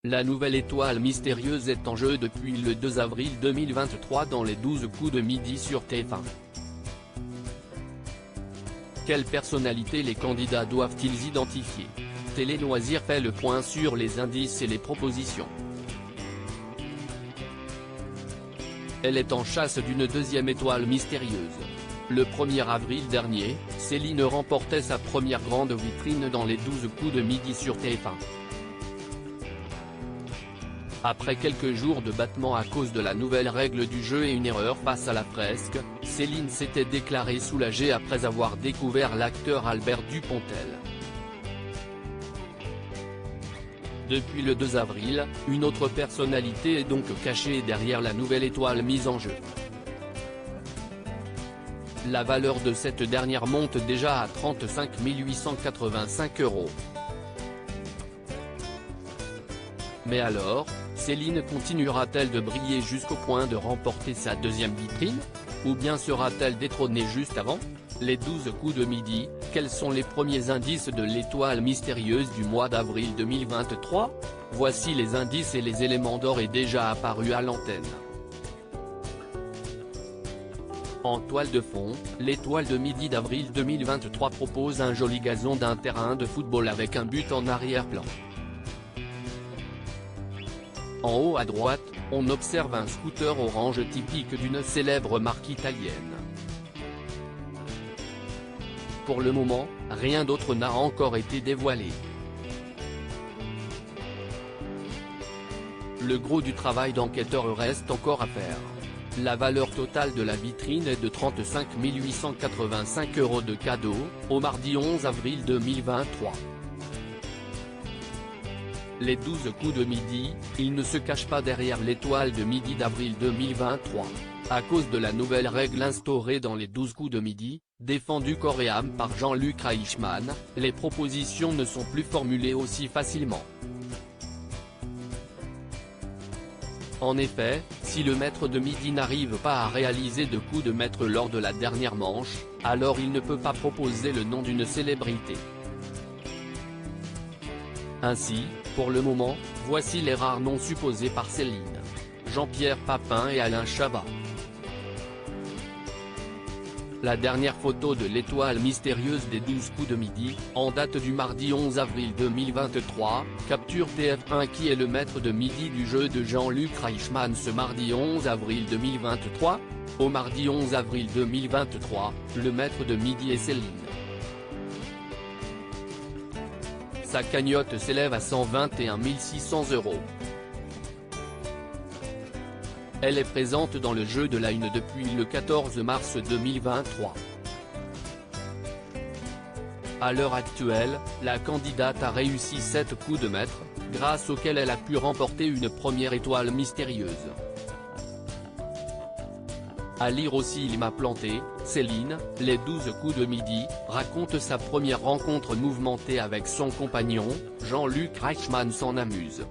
La nouvelle étoile mystérieuse est en jeu depuis le 2 avril 2023 dans les 12 coups de midi sur TF1. Quelles personnalités les candidats doivent-ils identifier? Télé Loisirs fait le point sur les indices et les propositions. Elle est en chasse d'une deuxième étoile mystérieuse. Le 1er avril dernier, Céline remportait sa première grande vitrine dans les 12 coups de midi sur TF1. Après quelques jours de battement à cause de la nouvelle règle du jeu et une erreur face à la fresque, Céline s'était déclarée soulagée après avoir découvert l'acteur Albert Dupontel. Depuis le 2 avril, une autre personnalité est donc cachée derrière la nouvelle étoile mise en jeu. La valeur de cette dernière monte déjà à 35 885 €. Mais alors, Céline continuera-t-elle de briller jusqu'au point de remporter sa deuxième vitrine? Ou bien sera-t-elle détrônée juste avant? Les 12 coups de midi, quels sont les premiers indices de l'étoile mystérieuse du mois d'avril 2023? Voici les indices et les éléments d'or est déjà apparus à l'antenne. En toile de fond, l'étoile de midi d'avril 2023 propose un joli gazon d'un terrain de football avec un but en arrière-plan. En haut à droite, on observe un scooter orange typique d'une célèbre marque italienne. Pour le moment, rien d'autre n'a encore été dévoilé. Le gros du travail d'enquêteur reste encore à faire. La valeur totale de la vitrine est de 35 885 € de cadeaux, au mardi 11 avril 2023. Les 12 coups de midi, ils ne se cachent pas derrière l'étoile de midi d'avril 2023. À cause de la nouvelle règle instaurée dans les 12 coups de midi, défendue corps et âme par Jean-Luc Reichmann, les propositions ne sont plus formulées aussi facilement. En effet, si le maître de midi n'arrive pas à réaliser de coups de maître lors de la dernière manche, alors il ne peut pas proposer le nom d'une célébrité. Ainsi, pour le moment, voici les rares noms supposés par Céline: Jean-Pierre Papin et Alain Chabat. La dernière photo de l'étoile mystérieuse des 12 coups de midi, en date du mardi 11 avril 2023, capture TF1 qui est le maître de midi du jeu de Jean-Luc Reichmann ce mardi 11 avril 2023. Au mardi 11 avril 2023, le maître de midi est Céline. Sa cagnotte s'élève à 121 600 €. Elle est présente dans le jeu de la Une depuis le 14 mars 2023. À l'heure actuelle, la candidate a réussi 7 coups de maître, grâce auxquels elle a pu remporter une première étoile mystérieuse. À lire aussi Il m'a planté, Céline, les 12 coups de midi, raconte sa première rencontre mouvementée avec son compagnon, Jean-Luc Reichmann s'en amuse.